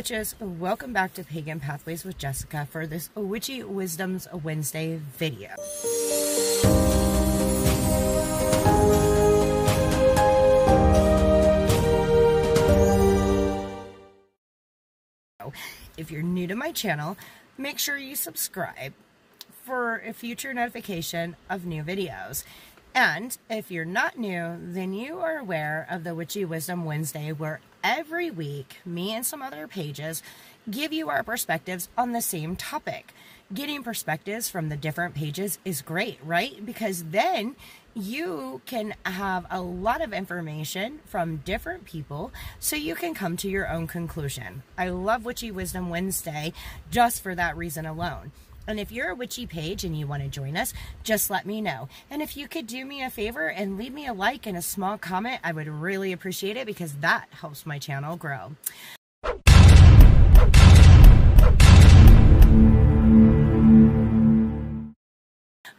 witches, welcome back to Pagan Pathways with Jessica for this Witchy Wisdoms Wednesday video. If you're new to my channel, make sure you subscribe for a future notification of new videos. And if you're not new, then you are aware of the Witchy Wisdom Wednesday, where every week, me and some other pages give you our perspectives on the same topic. Getting perspectives from the different pages is great, right? Because then you can have a lot of information from different people so you can come to your own conclusion. I love Witchy Wisdom Wednesday just for that reason alone. And if you're a witchy page and you want to join us, just let me know. And if you could do me a favor and leave me a like and a small comment, I would really appreciate it, because that helps my channel grow.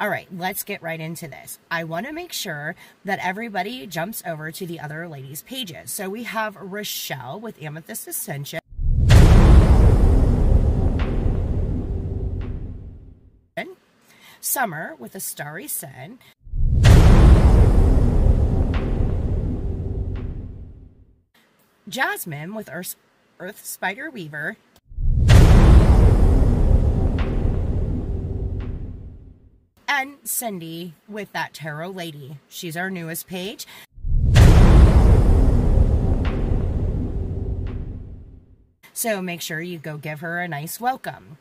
All right, let's get right into this. I want to make sure that everybody jumps over to the other ladies' pages. So we have Rochelle with Amethyst Ascension, Summer with AstariaSen, Jasmine with Earth SpiderWeaver, and Cindy with that Tarot Lady. She's our newest page. So make sure you go give her a nice welcome.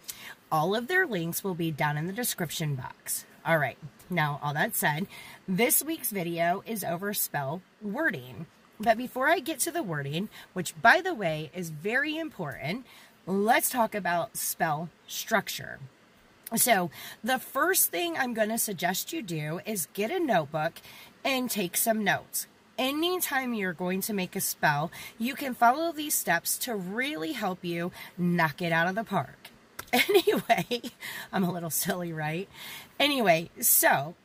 All of their links will be down in the description box. All right, now all that said, this week's video is over spell wording. But before I get to the wording, which by the way is very important, let's talk about spell structure. So the first thing I'm going to suggest you do is get a notebook and take some notes. Anytime you're going to make a spell, you can follow these steps to really help you knock it out of the park. Anyway, I'm a little silly, right? Anyway, so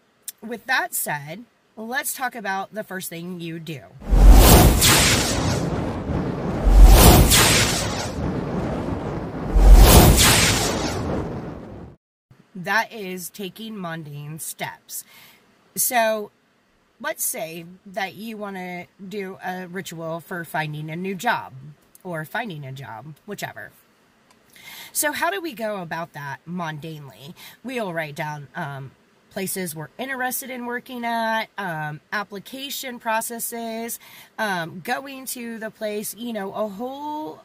with that said, let's talk about the first thing you do. That is taking mundane steps. So let's say that you want to do a ritual for finding a new job or finding a job, whichever. So how do we go about that mundanely? We'll write down places we're interested in working at, application processes, going to the place, you know, a whole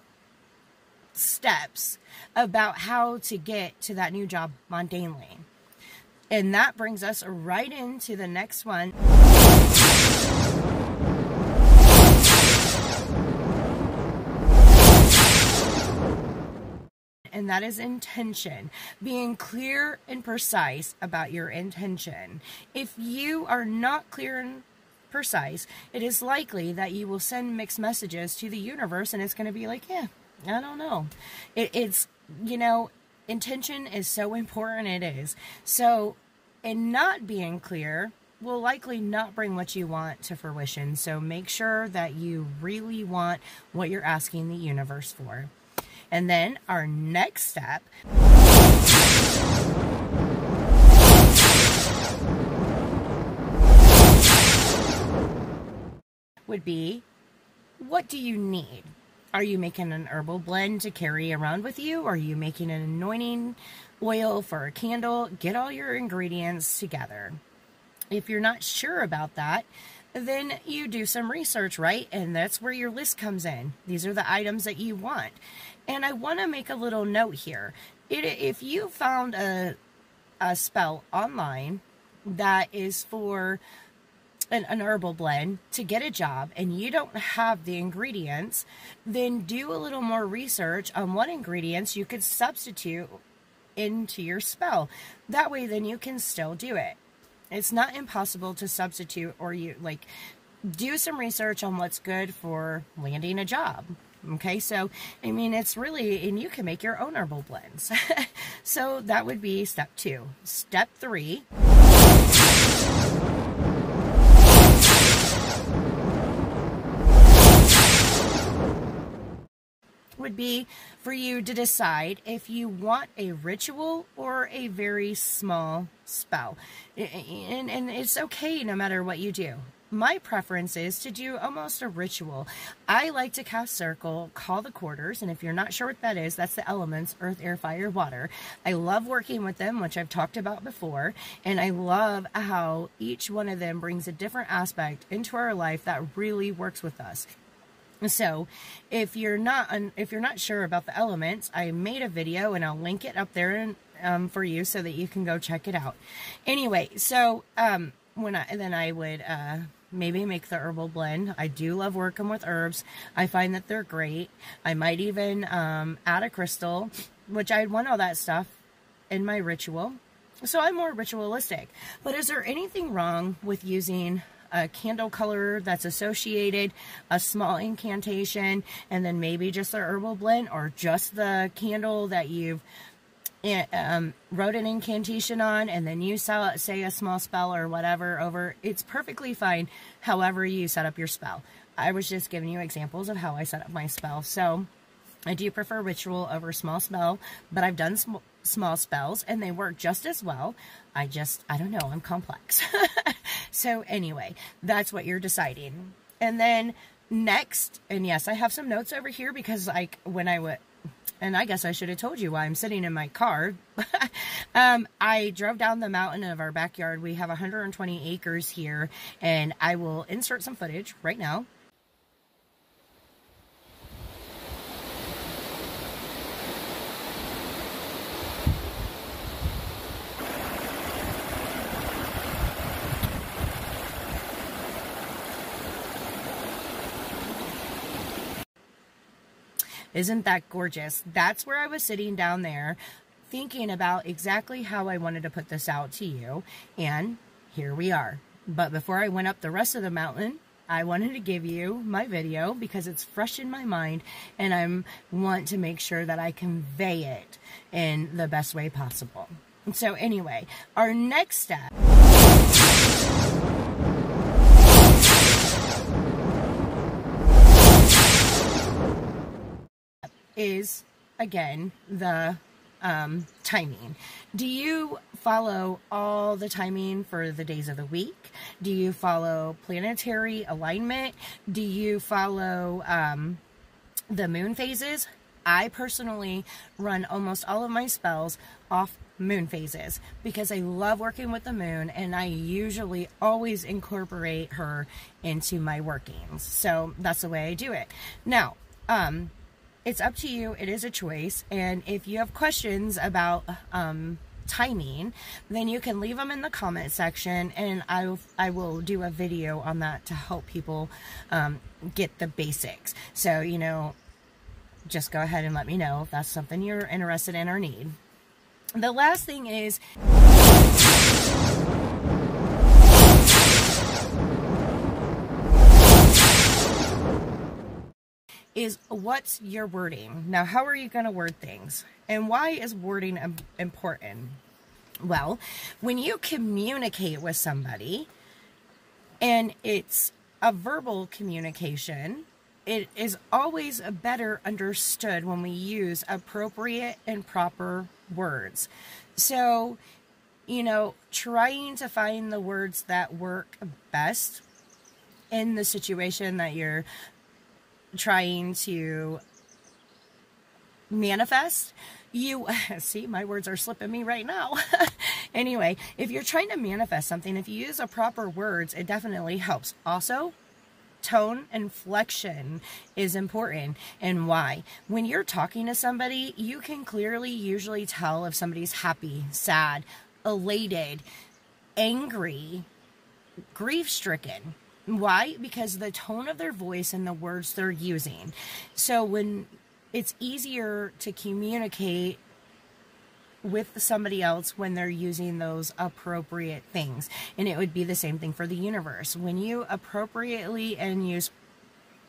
steps about how to get to that new job mundanely. And that brings us right into the next one. And that is intention. Being clear and precise about your intention. If you are not clear and precise, it is likely that you will send mixed messages to the universe, and it's going to be like, yeah, I don't know. It's, you know, intention is so important, it is. So, in not being clear will likely not bring what you want to fruition. So make sure that you really want what you're asking the universe for. And then our next step would be, what do you need? Are you making an herbal blend to carry around with you? Are you making an anointing oil for a candle? Get all your ingredients together. If you're not sure about that, then you do some research, right? And that's where your list comes in. These are the items that you want. And I want to make a little note here. If you found a spell online that is for an herbal blend to get a job and you don't have the ingredients, then do a little more research on what ingredients you could substitute into your spell. That way then you can still do it. It's not impossible to substitute, or you like do some research on what's good for landing a job. Okay, so I mean, it's really, and you can make your own herbal blends. So that would be step 2. Step 3 would be for you to decide if you want a ritual or a very small spell. And it's okay no matter what you do. My preference is to do almost a ritual. I like to cast circle, call the quarters, and if you're not sure what that is, that's the elements, earth, air, fire, water. I love working with them, which I've talked about before, and I love how each one of them brings a different aspect into our life that really works with us. So if you're not sure about the elements, I made a video and I'll link it up there for you so that you can go check it out. Anyway, so I would maybe make the herbal blend. I do love working with herbs. I find that they're great. I might even add a crystal, which I'd want all that stuff in my ritual. So I'm more ritualistic. But is there anything wrong with using a candle color that's associated, a small incantation, and then maybe just the herbal blend, or just the candle that you've wrote an incantation on, and then you say a small spell or whatever over? It's perfectly fine however you set up your spell. I was just giving you examples of how I set up my spell. So I do prefer ritual over small spell, but I've done small spells and they work just as well. I don't know, I'm complex. So anyway, that's what you're deciding. And then next, and yes, I have some notes over here because and I guess I should have told you why I'm sitting in my car. I drove down the mountain of our backyard. We have 120 acres here, and I will insert some footage right now. Isn't that gorgeous? That's where I was sitting down there thinking about exactly how I wanted to put this out to you. And here we are. But before I went up the rest of the mountain, I wanted to give you my video because it's fresh in my mind and I want to make sure that I convey it in the best way possible. So anyway, our next step is, again, the timing. Do you follow all the timing for the days of the week? Do you follow planetary alignment? Do you follow the moon phases? I personally run almost all of my spells off moon phases because I love working with the moon, and I usually always incorporate her into my workings. So that's the way I do it. Now, it's up to you. It is a choice. And if you have questions about timing, then you can leave them in the comment section, and I will do a video on that to help people get the basics. So, you know, just go ahead and let me know if that's something you're interested in or need. The last thing is what's your wording? Now, how are you going to word things? And why is wording important? Well, when you communicate with somebody, and it's a verbal communication, it is always better understood when we use appropriate and proper words. So, you know, trying to find the words that work best in the situation that you're trying to manifest. You see, my words are slipping me right now. Anyway, if you're trying to manifest something, if you use the proper words, it definitely helps. Also, tone and inflection is important. And why? When you're talking to somebody, you can clearly usually tell if somebody's happy, sad, elated, angry, grief-stricken. Why? Because the tone of their voice and the words they're using. So when it's easier to communicate with somebody else when they're using those appropriate things. And it would be the same thing for the universe. When you appropriately and use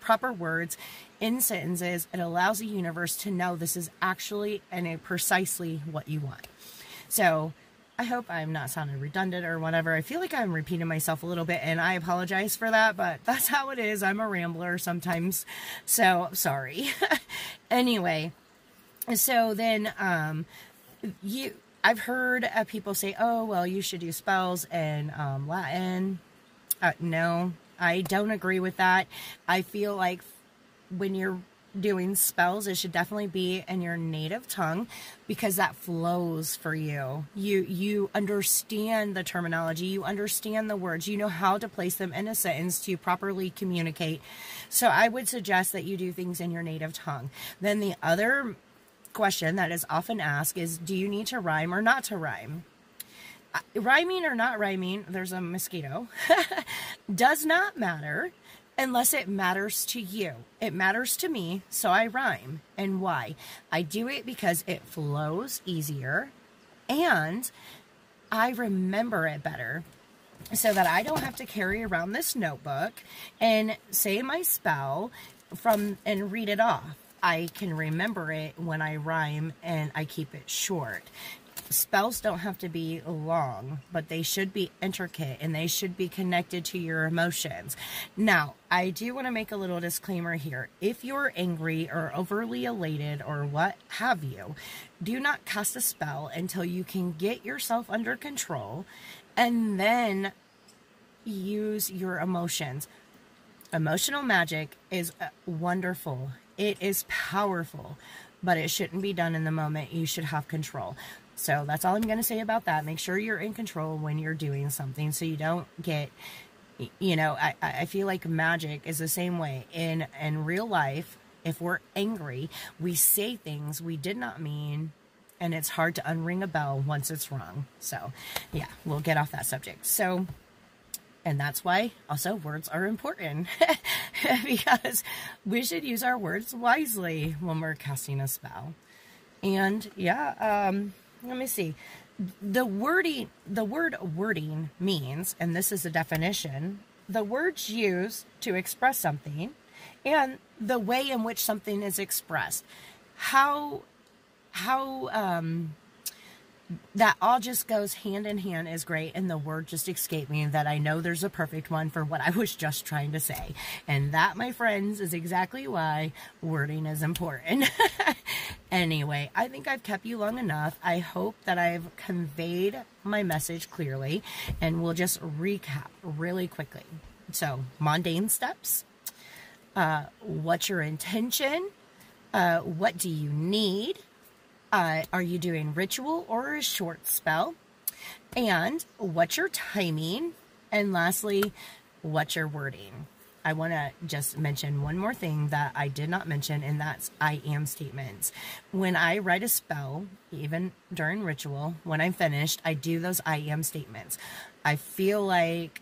proper words in sentences, it allows the universe to know this is actually and precisely what you want. So I hope I'm not sounding redundant or whatever. I feel like I'm repeating myself a little bit, and I apologize for that, but that's how it is. I'm a rambler sometimes, so sorry. Anyway, so then I've heard people say, oh, well, you should do spells in Latin. No, I don't agree with that. I feel like when you're doing spells, it should definitely be in your native tongue, because that flows for you. You understand the terminology, you understand the words, you know how to place them in a sentence to properly communicate. So I would suggest that you do things in your native tongue. Then the other question that is often asked is, do you need to rhyme or not to rhyme? Rhyming or not rhyming, there's a mosquito, does not matter. Unless it matters to you. It matters to me, so I rhyme. And why? I do it because it flows easier, and I remember it better, so that I don't have to carry around this notebook and say my spell and read it off. I can remember it when I rhyme, and I keep it short. Spells don't have to be long, but they should be intricate, and they should be connected to your emotions. Now, I do want to make a little disclaimer here. If you're angry or overly elated or what have you, do not cast a spell until you can get yourself under control, and then use your emotions. Emotional magic is wonderful. It is powerful, but it shouldn't be done in the moment. You should have control. So that's all I'm going to say about that. Make sure you're in control when you're doing something, so you don't get, you know, I feel like magic is the same way. In real life, if we're angry, we say things we did not mean, and it's hard to unring a bell once it's wrong. So yeah, we'll get off that subject. So, and that's why also words are important, because we should use our words wisely when we're casting a spell. And yeah, let me see. The word wording means, and this is a definition, the words used to express something and the way in which something is expressed. How that all just goes hand in hand is great, and the word just escaped me that I know there's a perfect one for what I was just trying to say. And that, my friends, is exactly why wording is important. Anyway, I think I've kept you long enough. I hope that I've conveyed my message clearly, and we'll just recap really quickly. So, mundane steps. What's your intention? What do you need? Are you doing ritual or a short spell? And what's your timing? And lastly, what's your wording? I want to just mention one more thing that I did not mention, and that's I am statements. When I write a spell, even during ritual, when I'm finished, I do those I am statements. I feel like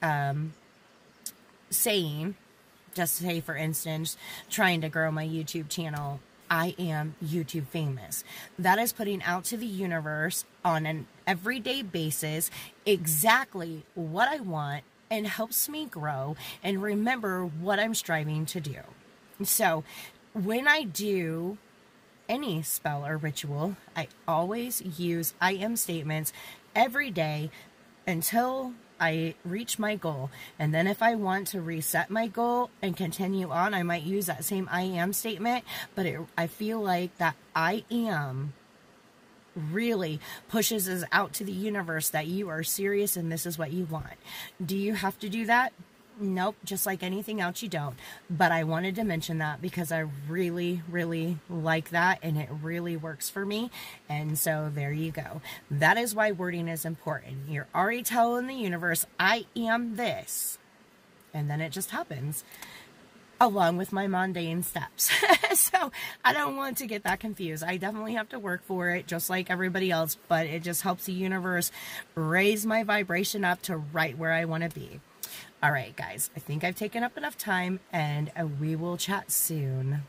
saying, just say for instance, trying to grow my YouTube channel, I am YouTube famous. That is putting out to the universe on an everyday basis exactly what I want, and helps me grow and remember what I'm striving to do. So when I do any spell or ritual, I always use I am statements every day until I reach my goal. And then if I want to reset my goal and continue on, I might use that same I am statement, but I feel like that I am really pushes us out to the universe that you are serious and this is what you want. Do you have to do that? Nope, just like anything else, you don't. But I wanted to mention that because I really, really like that, and it really works for me. And so there you go. That is why wording is important. You're already telling the universe, I am this. And then it just happens, along with my mundane steps. So I don't want to get that confused. I definitely have to work for it just like everybody else, but it just helps the universe raise my vibration up to right where I want to be. All right, guys, I think I've taken up enough time, and we will chat soon.